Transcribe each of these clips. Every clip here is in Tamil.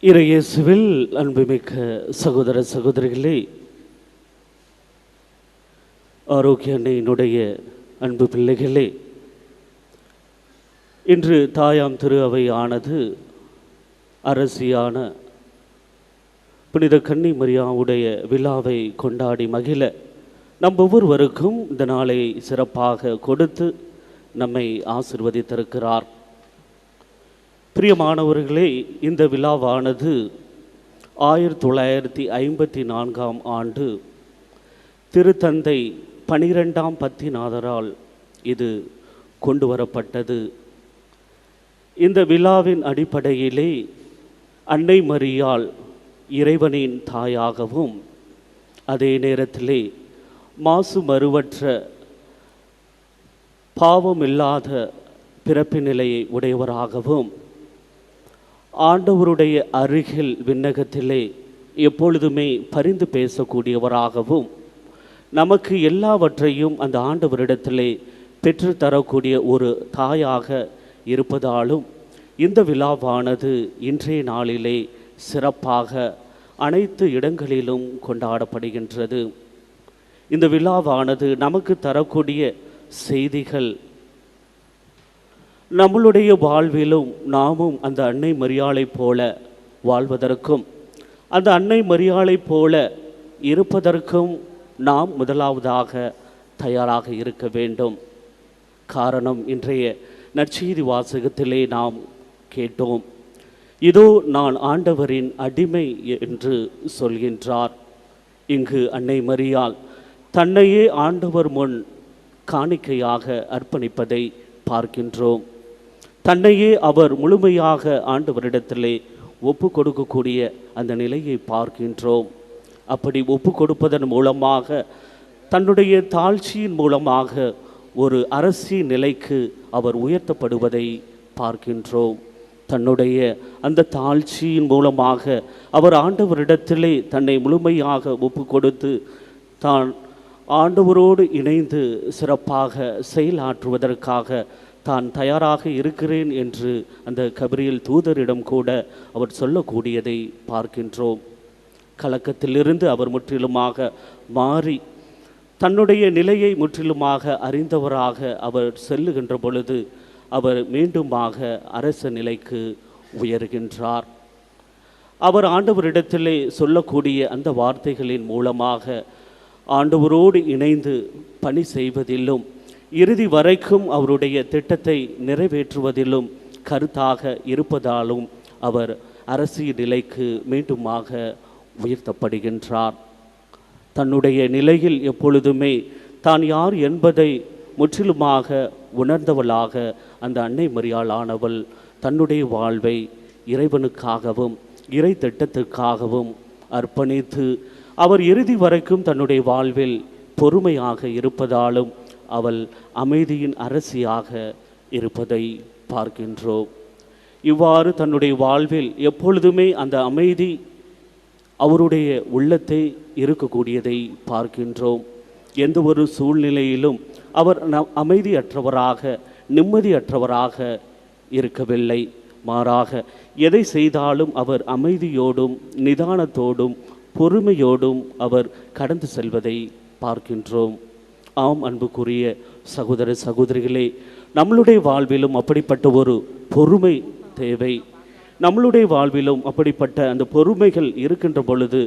இறையேசுவில் அன்புமிக்க சகோதர சகோதரிகளே, ஆரோக்கிய அன்னையினுடைய அன்பு பிள்ளைகளே, இன்று தாயாம் திரு அவை ஆனது அரசியான புனித கன்னி மரியாவுடைய விழாவை கொண்டாடி மகிழ நம் ஒவ்வொருவருக்கும் இந்த நாளை சிறப்பாக கொடுத்து நம்மை ஆசிர்வதித்திருக்கிறார். பிரியமானவர்களே, இந்த விழாவானது 1954 ஆண்டு திருத்தந்தை 12ஆம் பத்திநாதரால் இது கொண்டு வரப்பட்டது. இந்த விழாவின் அடிப்படையிலே அன்னை மரியாள் இறைவனின் தாயாகவும் அதே நேரத்திலே மாசு மறுவற்ற பாவமில்லாத பிறப்பு நிலையை உடையவராகவும் ஆண்டவருடைய அருகில் விண்ணகத்திலே எப்பொழுதுமே பரிந்து பேசக்கூடியவராகவும் நமக்கு எல்லாவற்றையும் அந்த ஆண்டவரிடத்திலே பெற்றுத்தரக்கூடிய ஒரு தாயாக இருப்பதாலும் இந்த விழாவானது இன்றைய நாளிலே சிறப்பாக அனைத்து இடங்களிலும் கொண்டாடப்படுகின்றது. இந்த விழாவானது நமக்கு தரக்கூடிய செய்திகள், நம்மளுடைய வாழ்விலும் நாமும் அந்த அன்னை மரியாளை போல வாழ்வதற்கும் அந்த அன்னை மரியாளை போல இருப்பதற்கும் நாம் முதலாவதாக தயாராக இருக்க வேண்டும். காரணம், இன்றைய நற்செய்தி வாசகத்திலே நாம் கேட்டோம், இதோ நான் ஆண்டவரின் அடிமை என்று சொல்கின்றார். இங்கு அன்னை மரியாள் தன்னையே ஆண்டவர் முன் காணிக்கையாக அர்ப்பணிப்பதை பார்க்கின்றோம். தன்னையே அவர் முழுமையாக ஆண்டவரிடத்திலே ஒப்பு கொடுக்கக்கூடிய அந்த நிலையை பார்க்கின்றோம். அப்படி ஒப்பு கொடுப்பதன் மூலமாக, தன்னுடைய தாழ்ச்சியின் மூலமாக ஒரு அரசியல் நிலைக்கு அவர் உயர்த்தப்படுவதை பார்க்கின்றோம். தன்னுடைய அந்த தாழ்ச்சியின் மூலமாக அவர் ஆண்டவரிடத்திலே தன்னை முழுமையாக ஒப்பு கொடுத்து தான் ஆண்டவரோடு இணைந்து சிறப்பாக செயலாற்றுவதற்காக தான் தயாராக இருக்கிறேன் என்று அந்த கபிரியேல் தூதரிடம் கூட அவர் சொல்லக்கூடியதை பார்க்கின்றோம். கலக்கத்திலிருந்து அவர் முற்றிலுமாக மாறி தன்னுடைய நிலையை முற்றிலுமாக அறிந்தவராக அவர் செல்லுகின்ற பொழுது அவர் மீண்டுமாக அரச நிலைக்கு உயர்கின்றார். அவர் ஆண்டவரிடத்திலே சொல்லக்கூடிய அந்த வார்த்தைகளின் மூலமாக ஆண்டவரோடு இணைந்து பணி செய்வதிலும் இறுதி வரைக்கும் அவருடைய திட்டத்தை நிறைவேற்றுவதிலும் கருத்தாக இருப்பதாலும் அவர் அரசியல் நிலைக்கு மீண்டுமாக உயர்த்தப்படுகின்றார். தன்னுடைய நிலையில் எப்பொழுதுமே தான் யார் என்பதை முற்றிலுமாக உணர்ந்தவளாக அந்த அன்னை மரியாளானவள் தன்னுடைய வாழ்வை இறைவனுக்காகவும் இறை திட்டத்துக்காகவும் அர்ப்பணித்து அவர் இறுதி வரைக்கும் தன்னுடைய வாழ்வில் பொறுமையாக இருப்பதாலும் அவள் அமைதியின் அரசியாக இருப்பதை பார்க்கின்றோம். இவ்வாறு தன்னுடைய வாழ்வில் எப்பொழுதுமே அந்த அமைதி அவருடைய உள்ளத்தை இருக்கக்கூடியதை பார்க்கின்றோம். எந்த ஒரு சூழ்நிலையிலும் அவர் அமைதியற்றவராக நிம்மதியற்றவராக இருக்கவில்லை. மாறாக எதை செய்தாலும் அவர் அமைதியோடும் நிதானத்தோடும் பொறுமையோடும் அவர் கடந்து செல்வதை பார்க்கின்றோம். ஆம், அன்புக்குரிய சகோதர சகோதரிகளே, நம்மளுடைய வாழ்விலும் அப்படிப்பட்ட ஒரு பொறுமை தேவை. நம்மளுடைய வாழ்விலும் அப்படிப்பட்ட அந்த பொறுமைகள் இருக்கின்ற பொழுது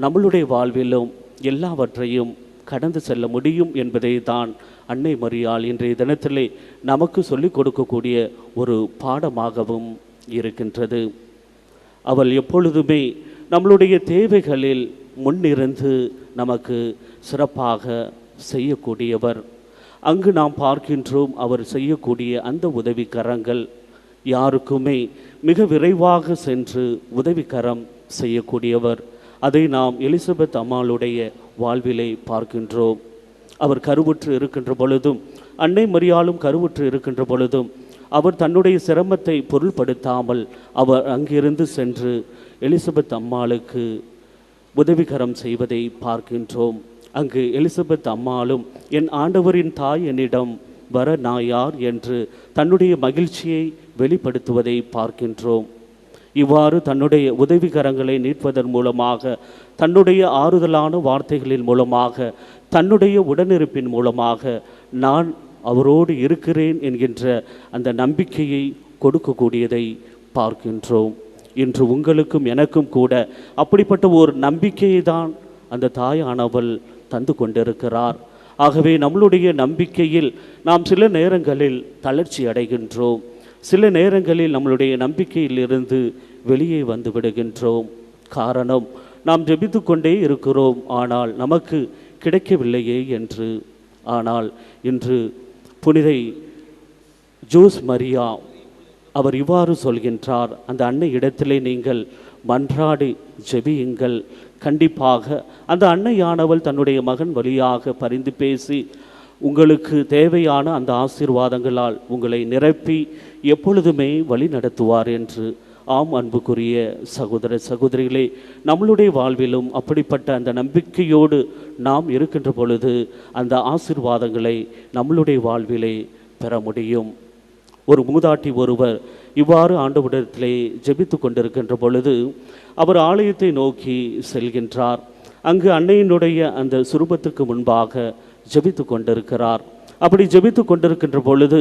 நம்மளுடைய வாழ்விலும் எல்லாவற்றையும் கடந்து செல்ல முடியும் என்பதை தான் அன்னை மரியாள் இன்றைய தினத்திலே நமக்கு சொல்லிக் கொடுக்கக்கூடிய ஒரு பாடமாகவும் இருக்கின்றது. அவள் எப்பொழுதுமே நம்மளுடைய தேவைகளில் முன்னிருந்து நமக்கு சிறப்பாக செய்யக்கூடியவர். அங்கு நாம் பார்க்கின்றோம், அவர் செய்யக்கூடிய அந்த உதவிக்கரங்கள் யாருக்குமே மிக விரைவாக சென்று உதவிக்கரம் செய்யக்கூடியவர். அதை நாம் எலிசபெத் அம்மாளுடைய வாழ்விலை பார்க்கின்றோம். அவர் கருவுற்று இருக்கின்ற பொழுதும் அன்னை மரியாளும் கருவுற்று இருக்கின்ற பொழுதும் அவர் தன்னுடைய சிரமத்தை பொருள்படுத்தாமல் அவர் அங்கிருந்து சென்று எலிசபெத் அம்மாளுக்கு உதவிகரம் செய்வதை பார்க்கின்றோம். அங்கு எலிசபெத் அம்மாளும் என் ஆண்டவரின் தாய் என்னிடம் வர நான் யார் என்று தன்னுடைய மகிழ்ச்சியை வெளிப்படுத்துவதை பார்க்கின்றோம். இவ்வாறு தன்னுடைய உதவிகரங்களை நீட்பதன் மூலமாக, தன்னுடைய ஆறுதலான வார்த்தைகளின் மூலமாக, தன்னுடைய உடனிருப்பின் மூலமாக நான் அவரோடு இருக்கிறேன் என்கின்ற அந்த நம்பிக்கையை கொடுக்கக்கூடியதை பார்க்கின்றோம். இன்று உங்களுக்கும் எனக்கும் கூட அப்படிப்பட்ட ஒரு நம்பிக்கையை தான் அந்த தாயானவள் தந்து கொண்டிருக்கிறார். ஆகவே நம்மளுடைய நம்பிக்கையில் நாம் சில நேரங்களில் தளர்ச்சி அடைகின்றோம். சில நேரங்களில் நம்மளுடைய நம்பிக்கையிலிருந்து வெளியே வந்து விடுகின்றோம். காரணம், நாம் ஜெபித்து கொண்டே இருக்கிறோம், ஆனால் நமக்கு கிடைக்கவில்லையே என்று. ஆனால் இன்று புனிதை ஜோஸ் மரியா அவர் இவ்வாறு சொல்கின்றார், அந்த அன்னை இடத்திலே நீங்கள் மன்றாடி ஜெபியுங்கள். கண்டிப்பாக அந்த அன்னையானவள் தன்னுடைய மகன் வழியாக பரிந்து பேசி உங்களுக்கு தேவையான அந்த ஆசீர்வாதங்களால் உங்களை நிரப்பி எப்பொழுதுமே வழி நடத்துவார் என்று. ஆம் அன்புக்குரிய சகோதர சகோதரிகளே, நம்மளுடைய வாழ்விலும் அப்படிப்பட்ட அந்த நம்பிக்கையோடு நாம் இருக்கின்ற பொழுது அந்த ஆசீர்வாதங்களை நம்மளுடைய வாழ்விலே பெற முடியும். ஒரு மூதாட்டி ஒருவர் இவ்வாறு ஆண்டவரிடத்திலே ஜெபித்து கொண்டிருக்கின்ற பொழுது அவர் ஆலயத்தை நோக்கி செல்கின்றார். அங்கு அன்னையினுடைய அந்த சுரூபத்துக்கு முன்பாக ஜெபித்து கொண்டிருக்கிறார். அப்படி ஜெபித்து கொண்டிருக்கின்ற பொழுது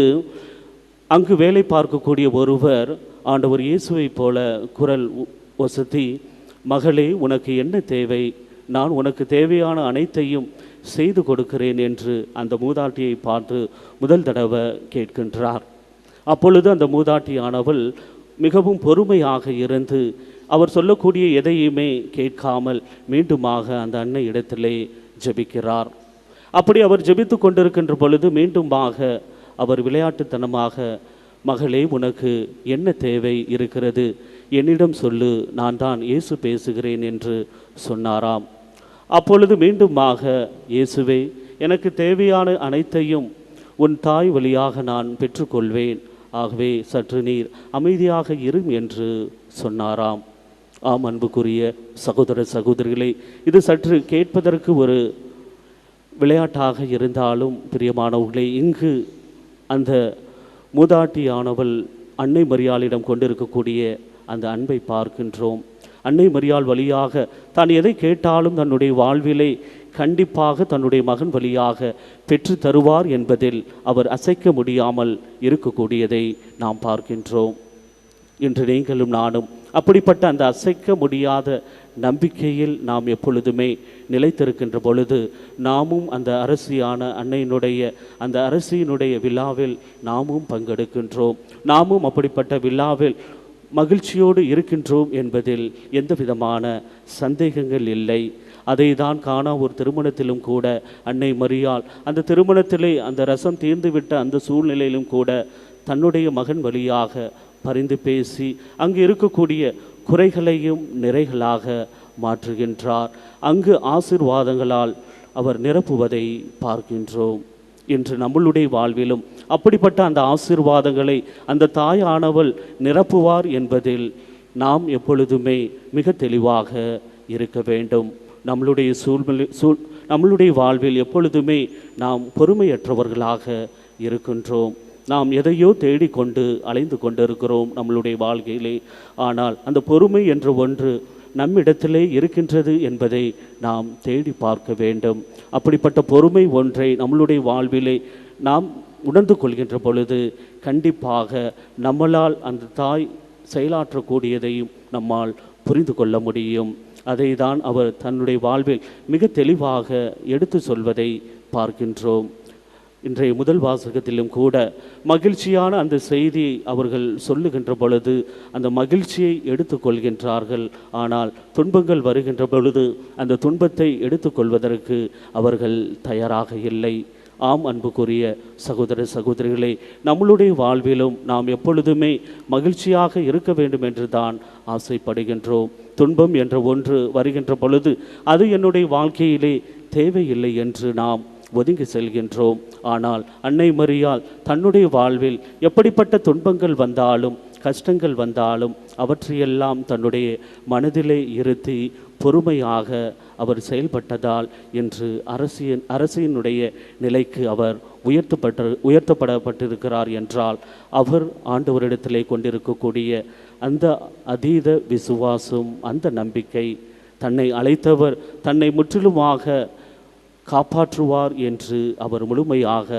அங்கு வேலை பார்க்கக்கூடிய ஒருவர் ஆண்டவர் இயேசுவை போல குரல் ஒசத்தி, மகளே உனக்கு என்ன தேவை, நான் உனக்கு தேவையான அனைத்தையும் செய்து கொடுக்கிறேன் என்று அந்த மூதாட்டியை பார்த்து முதல் தடவை கேட்கின்றார். அப்பொழுது அந்த மூதாட்டியானவள் மிகவும் பொறுமையாக இருந்து அவர் சொல்லக்கூடிய எதையுமே கேட்காமல் மீண்டுமாக அந்த அன்னை இடத்திலே ஜெபிக்கிறார். அப்படி அவர் ஜெபித்து கொண்டிருக்கின்ற பொழுது மீண்டுமாக அவர் விளையாட்டுத்தனமாக, மகளே உனக்கு என்ன தேவை இருக்கிறது, என்னிடம் சொல்லு, நான் தான் இயேசு பேசுகிறேன் என்று சொன்னாராம். அப்பொழுது மீண்டுமாக, இயேசுவே எனக்கு தேவையான அனைத்தையும் உன் தாய் வழியாக நான் பெற்றுக்கொள்வேன், ஆகவே சற்று நீர் அமைதியாக இரும் என்று சொன்னாராம். ஆம் அன்புக்குரிய சகோதர சகோதரிகளே, இது சற்று கேட்பதற்கு ஒரு விளையாட்டாக இருந்தாலும் பிரியமானவர்களே, இங்கு அந்த மூதாட்டியானவள் அன்னை மரியாளிடம் கொண்டிருக்கக்கூடிய அந்த அன்பை பார்க்கின்றோம். அன்னை மரியாள் வழியாக தான் எதை கேட்டாலும் தன்னுடைய வாழ்விலே கண்டிப்பாக தன்னுடைய மகன் வழியாக பெற்று தருவார் என்பதில் அவர் அசைக்க முடியாமல் இருக்கக்கூடியதை நாம் பார்க்கின்றோம். இன்று நீங்களும் நானும் அப்படிப்பட்ட அந்த அசைக்க முடியாத நம்பிக்கையில் நாம் எப்பொழுதுமே நிலைத்திருக்கின்ற பொழுது நாமும் அந்த அரசியான அன்னையினுடைய அந்த அரசியினுடைய விழாவில் நாமும் பங்கெடுக்கின்றோம். நாமும் அப்படிப்பட்ட விழாவில் மகிழ்ச்சியோடு இருக்கின்றோம் என்பதில் எந்த விதமான சந்தேகங்கள் இல்லை. அதை தான் காணா ஒரு திருமணத்திலும் கூட அன்னை மரியாள் அந்த திருமணத்திலே அந்த ரசம் தீர்ந்துவிட்ட அந்த சூழ்நிலையிலும் கூட தன்னுடைய மகன் வழியாக பரிந்து பேசி அங்கு இருக்கக்கூடிய குறைகளையும் நிறைகளாக மாற்றுகின்றார். அங்கு ஆசீர்வாதங்களால் அவர் நிரப்புவதை பார்க்கின்றோம். இன்று நம்மளுடைய வாழ்விலும் அப்படிப்பட்ட அந்த ஆசீர்வாதங்களை அந்த தாயானவள் நிரப்புவார் என்பதில் நாம் எப்பொழுதுமே மிக தெளிவாக இருக்க வேண்டும். நம்மளுடைய வாழ்வில் எப்பொழுதுமே நாம் பொறுமையற்றவர்களாக இருக்கின்றோம். நாம் எதையோ தேடிக்கொண்டு அலைந்து கொண்டிருக்கிறோம் நம்மளுடைய வாழ்க்கையிலே. ஆனால் அந்த பொறுமை என்ற ஒன்று நம்மிடத்திலே இருக்கின்றது என்பதை நாம் தேடி பார்க்க வேண்டும். அப்படிப்பட்ட பொறுமை ஒன்றை நம்மளுடைய வாழ்விலே நாம் உணர்ந்து கொள்கின்ற பொழுது கண்டிப்பாக நம்மளால் அந்த தாய் செயலாற்றக்கூடியதையும் நம்மால் புரிந்து கொள்ள முடியும். அதை தான் அவர் தன்னுடைய வாழ்வில் மிக தெளிவாக எடுத்து சொல்வதை பார்க்கின்றோம். இன்றைய முதல் வாசகத்திலும் கூட மகிழ்ச்சியான அந்த செய்தியை அவர்கள் சொல்லுகின்ற பொழுது அந்த மகிழ்ச்சியை எடுத்துக்கொள்கின்றார்கள். ஆனால் துன்பங்கள் வருகின்ற பொழுது அந்த துன்பத்தை எடுத்துக்கொள்வதற்கு அவர்கள் தயாராக இல்லை. ஆம் அன்புக்குரிய சகோதர சகோதரிகளே, நம்மளுடைய வாழ்விலும் நாம் எப்பொழுதுமே மகிழ்ச்சியாக இருக்க வேண்டும் என்று தான் ஆசைப்படுகின்றோம். துன்பம் என்ற ஒன்று வருகின்ற பொழுது அது என்னுடைய வாழ்க்கையிலே தேவையில்லை என்று நாம் ஒதுங்கி செல்கின்றோம். ஆனால் அன்னை மரியாள் தன்னுடைய வாழ்வில் எப்படிப்பட்ட துன்பங்கள் வந்தாலும் கஷ்டங்கள் வந்தாலும் அவற்றையெல்லாம் தன்னுடைய மனதிலே இருத்தி பொறுமையாக அவர் செயல்பட்டதால் இன்று அரசினுடைய நிலைக்கு அவர் உயர்த்தப்பட்டிருக்கிறார் என்றால் அவர் ஆண்டவரிடத்திலே கொண்டிருக்கக்கூடிய அந்த அதீத விசுவாசம், அந்த நம்பிக்கை, தன்னை அழைத்தவர் தன்னை முற்றிலுமாக காப்பாற்றுவார் என்று அவர் முழுமையாக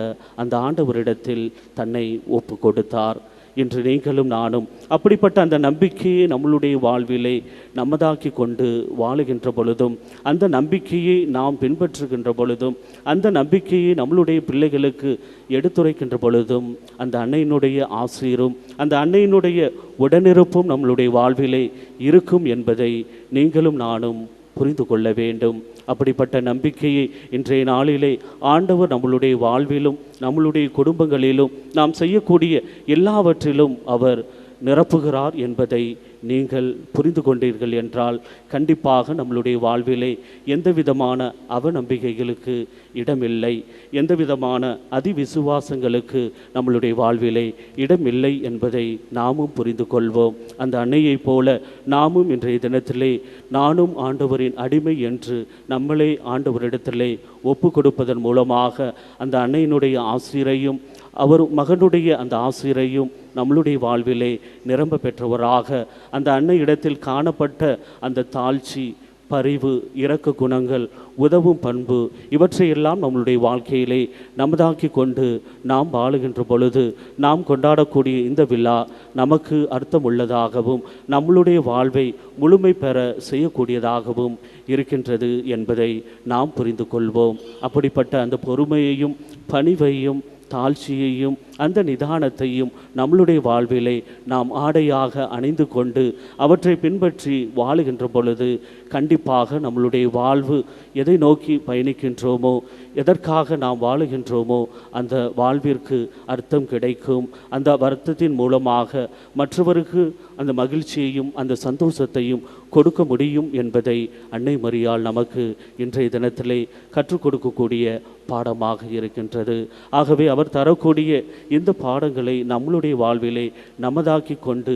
அந்த ஆண்டவரிடத்தில் தன்னை ஒப்பு கொடுத்தார். இன்று நீங்களும் நானும் அப்படிப்பட்ட அந்த நம்பிக்கையை நம்மளுடைய வாழ்விலே நமதாக்கி கொண்டு வாழுகின்ற பொழுதும், அந்த நம்பிக்கையை நாம் பின்பற்றுகின்ற பொழுதும், அந்த நம்பிக்கையை நம்மளுடைய பிள்ளைகளுக்கு எடுத்துரைக்கின்ற பொழுதும், அந்த அன்னையினுடைய ஆசிரியரும் அந்த அன்னையினுடைய உடனிருப்பும் நம்மளுடைய வாழ்விலே இருக்கும் என்பதை நீங்களும் நானும் புரிந்து கொள்ள வேண்டும். அப்படிப்பட்ட நம்பிக்கையை இன்றைய நாளிலே ஆண்டவர் நம்மளுடைய வாழ்விலும் நம்மளுடைய குடும்பங்களிலும் நாம் செய்யக்கூடிய எல்லாவற்றிலும் அவர் நிரப்புகிறார் என்பதை நீங்கள் புரிந்து கொண்டீர்கள் என்றால் கண்டிப்பாக நம்மளுடைய வாழ்விலே எந்த விதமான அவநம்பிக்கைகளுக்கு இடமில்லை, எந்த விதமான அதிவிசுவாசங்களுக்கு நம்மளுடைய வாழ்விலே இடமில்லை என்பதை நாமும் புரிந்து கொள்வோம். அந்த அன்னையைப் போல நாமும் இன்றைய தினத்திலே நானும் ஆண்டவரின் அடிமை என்று நம்மளே ஆண்டவரிடத்திலே ஒப்பு கொடுப்பதன் மூலமாக அந்த அன்னையினுடைய ஆசிரியரையும் அவர் மகனுடைய அந்த ஆசிரியரையும் நம்மளுடைய வாழ்விலே நிரம்ப பெற்றவராக, அந்த அன்னை இடத்தில் காணப்பட்ட அந்த தாழ்ச்சி, பரிவு, இரக்க குணங்கள், உதவும் பண்பு, இவற்றையெல்லாம் நம்மளுடைய வாழ்க்கையிலே நமதாக்கி கொண்டு நாம் வாழுகின்ற பொழுது நாம் கொண்டாடக்கூடிய இந்த விழா நமக்கு அர்த்தமுள்ளதாகவும் நம்மளுடைய வாழ்வை முழுமை பெற செய்யக்கூடியதாகவும் இருக்கின்றது என்பதை நாம் புரிந்து கொள்வோம். அப்படிப்பட்ட அந்த பொறுமையையும் பணிவையும் தாழ்ச்சியையும் அந்த நிதானத்தையும் நம்மளுடைய வாழ்விலே நாம் ஆடையாக அணிந்து கொண்டு அவற்றை பின்பற்றி வாழுகின்ற பொழுது கண்டிப்பாக நம்மளுடைய வாழ்வு எதை நோக்கி பயணிக்கின்றோமோ, எதற்காக நாம் வாழுகின்றோமோ அந்த வாழ்விற்கு அர்த்தம் கிடைக்கும். அந்த அர்த்தத்தின் மூலமாக மற்றவருக்கு அந்த மகிழ்ச்சியையும் அந்த சந்தோஷத்தையும் கொடுக்க முடியும் என்பதை அன்னை மரியாள் நமக்கு இன்றைய தினத்திலே கற்றுக் கொடுக்கக்கூடிய பாடமாக இருக்கின்றது. ஆகவே அவர் தரக்கூடிய இந்த பாடங்களை நம்மளுடைய வாழ்விலே நமதாக்கி கொண்டு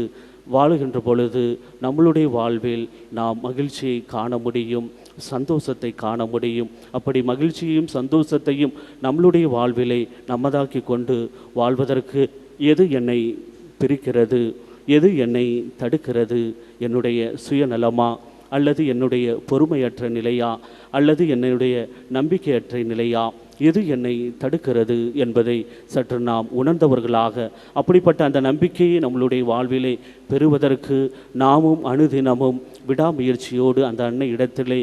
வாழுகின்ற பொழுது நம்மளுடைய வாழ்வில் நாம் மகிழ்ச்சியை காண முடியும், சந்தோஷத்தை காண முடியும். அப்படி மகிழ்ச்சியையும் சந்தோஷத்தையும் நம்மளுடைய வாழ்விலே நமதாக்கி கொண்டு வாழ்வதற்கு எது என்னை பிரிக்கிறது, எது என்னை தடுக்கிறது? என்னுடைய சுயநலமா, அல்லது என்னுடைய பொறுமையற்ற நிலையா, அல்லது என்னுடைய நம்பிக்கையற்ற நிலையா? எது என்னை தடுக்கிறது என்பதை சற்று நாம் உணர்ந்தவர்களாக, அப்படிப்பட்ட அந்த நம்பிக்கையை நம்மளுடைய வாழ்விலே பெறுவதற்கு நாமும் அனுதினமும் விடாமுயற்சியோடு அந்த அன்னை இடத்திலே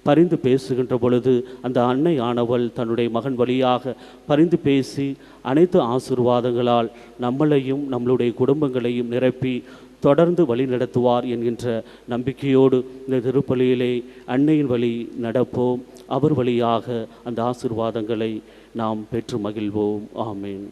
பரிந்து பேசுகின்ற பொழுது அந்த அன்னை ஆனவள் தன்னுடைய மகன் வழியாக பரிந்து பேசி அனைத்து ஆசீர்வாதங்களால் நம்மளையும் நம்மளுடைய குடும்பங்களையும் நிரப்பி தொடர்ந்து வழி நடத்துவார் என்கின்ற நம்பிக்கையோடு இந்த திருப்பலியிலே அன்னையின் வழி நடப்போம். அவர் வழியாக அந்த ஆசீர்வாதங்களை நாம் பெற்று மகிழ்வோம். ஆமேன்.